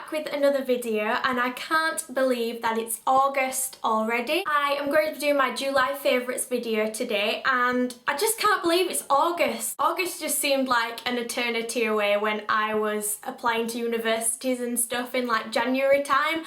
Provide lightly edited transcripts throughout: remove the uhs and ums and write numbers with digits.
back with another video, and I can't believe that it's August already. I am going to be doing my July favourites video today, and I just can't believe it's August. August just seemed like an eternity away when I was applying to universities and stuff in like January time.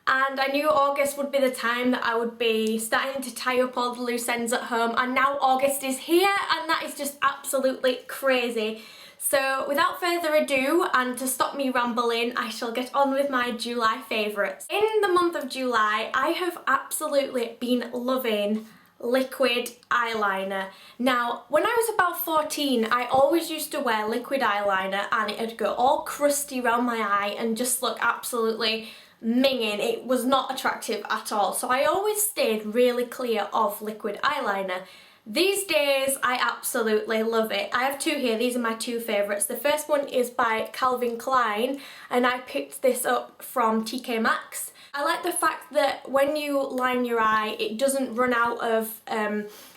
And I knew August would be the time that I would be starting to tie up all the loose ends at home, and now August is here, and that is just absolutely crazy. So without further ado, and to stop me rambling, I shall get on with my July favourites. In the month of July, I have absolutely been loving liquid eyeliner. Now, when I was about 14, I always used to wear liquid eyeliner and it'd go all crusty around my eye and just look absolutely minging. It was not attractive at all, so I always stayed really clear of liquid eyeliner. These days I absolutely love it. I have two here. These are my two favourites. The first one is by Calvin Klein, and I picked this up from TK Maxx. I like the fact that when you line your eye, it doesn't run out of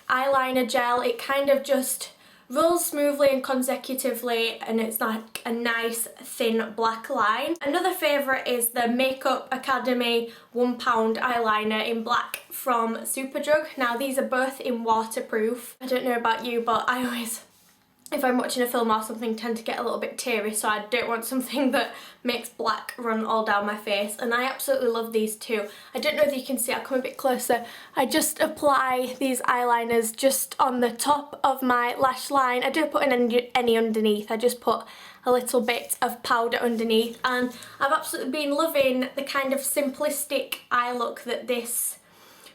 eyeliner gel. It kind of just rolls smoothly and consecutively, and it's like a nice thin black line. Another favourite is the Makeup Academy £1 eyeliner in black from Superdrug. Now these are both in waterproof. I don't know about you, but I always, if I'm watching a film or something, tend to get a little bit teary, so I don't want something that makes black run all down my face, and I absolutely love these too. I don't know if you can see, I'll come a bit closer. I just apply these eyeliners just on the top of my lash line. I don't put any underneath, I just put a little bit of powder underneath, and I've absolutely been loving the kind of simplistic eye look that this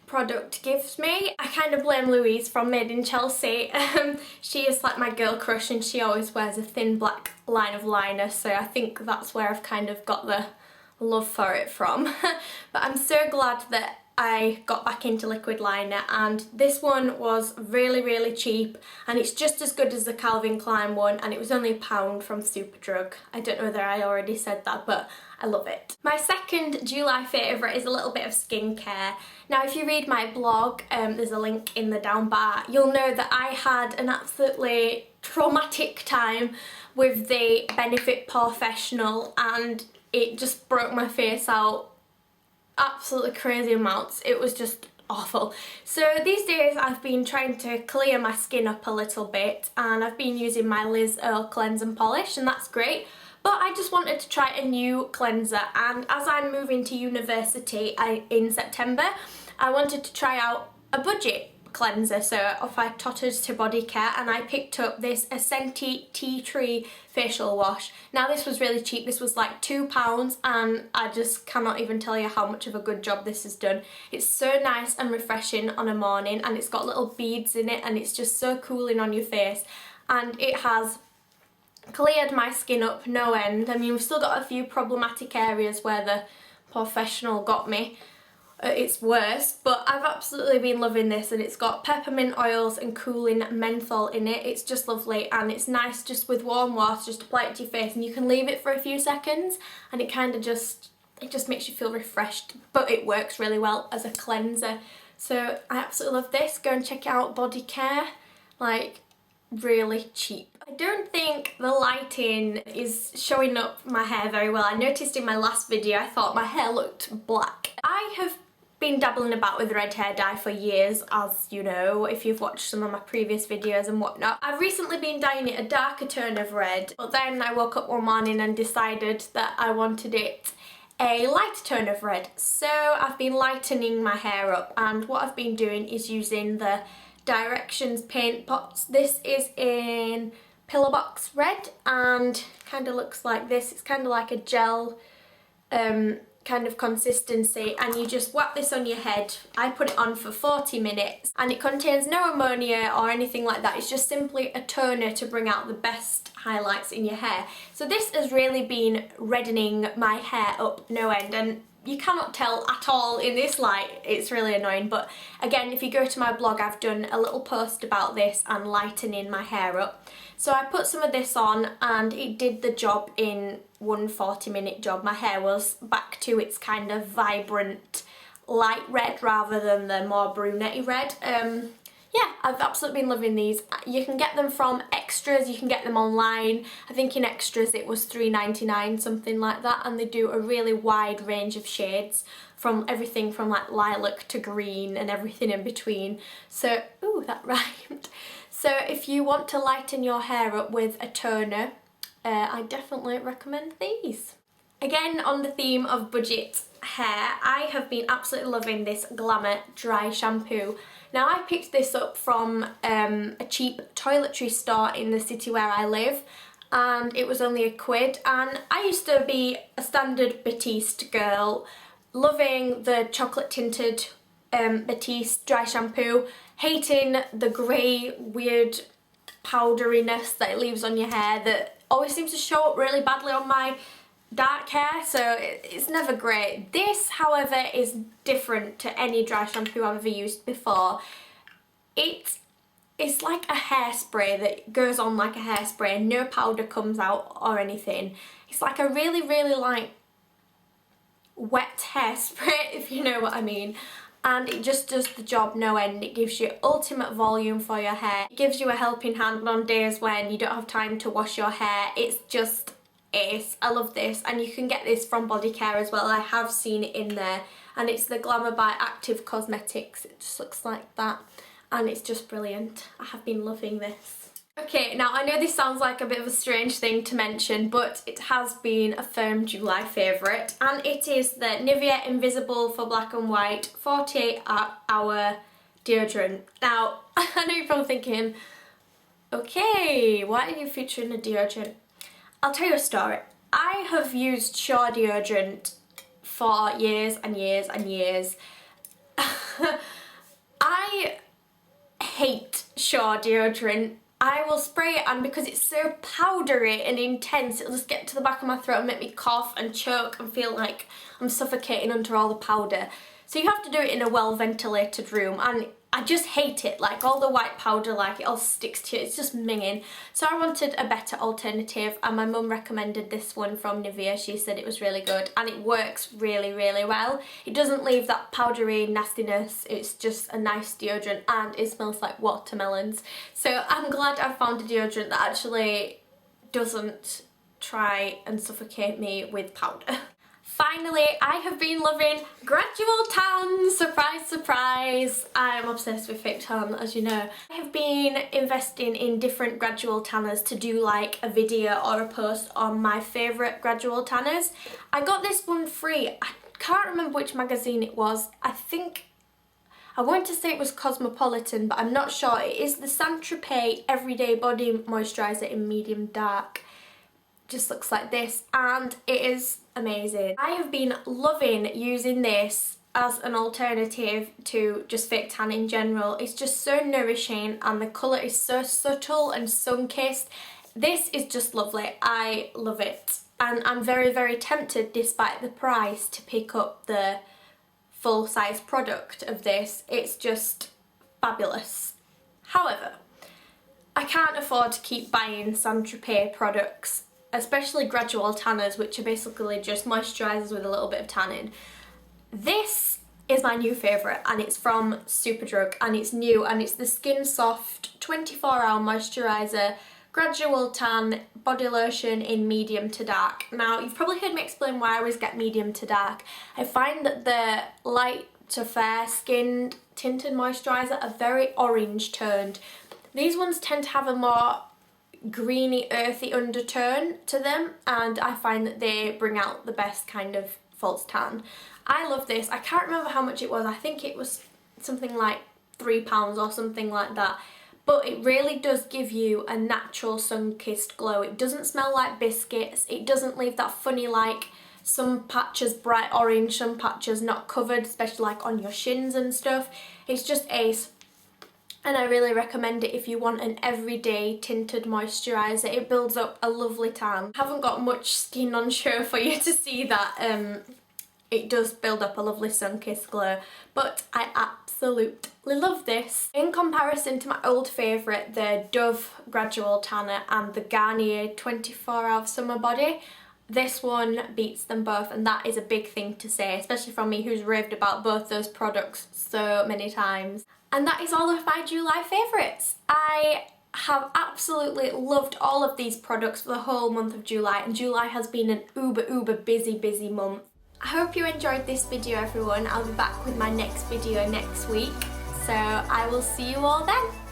product gives me. I kind of blame Louise from Made in Chelsea. She is like my girl crush, and she always wears a thin black line of liner, so I think that's where I've kind of got the love for it from. But I'm so glad that I got back into liquid liner, and this one was really cheap, and it's just as good as the Calvin Klein one, and it was only £1 from Superdrug. I don't know whether I already said that, but I love it. My second July favourite is a little bit of skincare. Now if you read my blog, there's a link in the down bar, you'll know that I had an absolutely traumatic time with the Benefit Professional, and it just broke my face out absolutely crazy amounts. It was just awful. So these days I've been trying to clear my skin up a little bit, and I've been using my Liz Earle cleanse and polish, and that's great. But I just wanted to try a new cleanser, and as I'm moving to university in September, I wanted to try out a budget cleanser. So off I tottered to Body Care, and I picked up this Ascenti Tea Tree facial wash. Now this was really cheap, this was like £2, and I just cannot even tell you how much of a good job this has done. It's so nice and refreshing on a morning, and it's got little beads in it, and it's just so cooling on your face, and it has cleared my skin up no end. I mean, we've still got a few problematic areas where the Professional got me. It's worse, but I've absolutely been loving this, and it's got peppermint oils and cooling menthol in it. It's just lovely, and it's nice just with warm water, just apply it to your face, and you can leave it for a few seconds, and it kind of just makes you feel refreshed, but it works really well as a cleanser. So I absolutely love this. Go and check it out, Body Care. Like, really cheap. I don't think the lighting is showing up my hair very well. I noticed in my last video I thought my hair looked black. I have been dabbling about with red hair dye for years, as you know, if you've watched some of my previous videos and whatnot. I've recently been dyeing it a darker tone of red, but then I woke up one morning and decided that I wanted it a lighter tone of red. So I've been lightening my hair up, and what I've been doing is using the Directions paint pots. This is in Pillar Box Red, and kind of looks like this. It's kind of like a gel kind of consistency, and you just whap this on your head. I put it on for 40 minutes, and it contains no ammonia or anything like that. It's just simply a toner to bring out the best highlights in your hair. So this has really been reddening my hair up no end, and you cannot tell at all in this light. It's really annoying, but again, if you go to my blog, I've done a little post about this and lightening my hair up. So I put some of this on, and it did the job in one 40-minute job. My hair was back to its kind of vibrant light red rather than the more brunette red. yeah, I've absolutely been loving these. You can get them from Extras, you can get them online. I think in Extras it was £3.99, something like that, and they do a really wide range of shades, from everything from like lilac to green and everything in between. So, ooh, that rhymed. So if you want to lighten your hair up with a toner, I definitely recommend these. Again, on the theme of budget hair, I have been absolutely loving this Glamour dry shampoo. Now, I picked this up from a cheap toiletry store in the city where I live, and it was only £1, and I used to be a standard Batiste girl, loving the chocolate tinted Batiste dry shampoo, hating the grey weird powderiness that it leaves on your hair that always seems to show up really badly on my dark hair, so it's never great. This, however, is different to any dry shampoo I've ever used before. It's like a hairspray that goes on like a hairspray, no powder comes out or anything. It's like a really, really like wet hairspray, if you know what I mean. And it just does the job no end. It gives you ultimate volume for your hair. It gives you a helping hand on days when you don't have time to wash your hair. It's just ace. I love this, and you can get this from Body Care as well. I have seen it in there, and it's the Glamour by Active Cosmetics. It just looks like that, and it's just brilliant. I have been loving this. Okay, now I know this sounds like a bit of a strange thing to mention, but it has been a firm July favourite, and it is the Nivea Invisible for Black and White 48-hour deodorant. Now, I know you're probably thinking, okay, why are you featuring a deodorant? I'll tell you a story. I have used Shaw deodorant for years and years and years. I hate Shaw deodorant. I will spray it, and because it's so powdery and intense, it'll just get to the back of my throat and make me cough and choke and feel like I'm suffocating under all the powder. So you have to do it in a well ventilated room, and I just hate it. Like, all the white powder, like, it all sticks to you. It's just minging. So I wanted a better alternative, and my mum recommended this one from Nivea. She said it was really good, and it works really, really well. It doesn't leave that powdery nastiness. It's just a nice deodorant, and it smells like watermelons. So I'm glad I found a deodorant that actually doesn't try and suffocate me with powder. Finally, I have been loving gradual tan. Surprise, surprise. I'm obsessed with fake tan, as you know. I have been investing in different gradual tanners to do like a video or a post on my favourite gradual tanners. I got this one free. I can't remember which magazine it was. I want to say it was Cosmopolitan, but I'm not sure. It is the Saint-Tropez Everyday Body Moisturiser in medium dark. Just looks like this, and it is amazing. I have been loving using this as an alternative to just fake tan in general. It's just so nourishing, and the colour is so subtle and sun-kissed. This is just lovely. I love it, and I'm very, very tempted, despite the price, to pick up the full-size product of this. It's just fabulous. However, I can't afford to keep buying Saint-Tropez products, especially gradual tanners, which are basically just moisturisers with a little bit of tanning. This is my new favourite, and it's from Superdrug, and it's new, and it's the Skin Soft 24-hour moisturiser gradual tan body lotion in medium to dark. Now, you've probably heard me explain why I always get medium to dark. I find that the light to fair skinned tinted moisturiser are very orange toned. These ones tend to have a more greeny, earthy undertone to them, and I find that they bring out the best kind of false tan. I love this. I can't remember how much it was. I think it was something like £3 or something like that. But it really does give you a natural sun-kissed glow. It doesn't smell like biscuits. It doesn't leave that funny, like, some patches bright orange, some patches not covered, especially like on your shins and stuff. It's just ace. And I really recommend it if you want an everyday tinted moisturiser. It builds up a lovely tan. I haven't got much skin on show for you to see that. It does build up a lovely sun-kissed glow, but I absolutely love this. In comparison to my old favourite, the Dove Gradual Tanner and the Garnier 24-hour Summer Body, this one beats them both, and that is a big thing to say, especially from me who's raved about both those products so many times. And that is all of my July favourites. I have absolutely loved all of these products for the whole month of July, and July has been an uber busy month. I hope you enjoyed this video, everyone. I'll be back with my next video next week, so I will see you all then.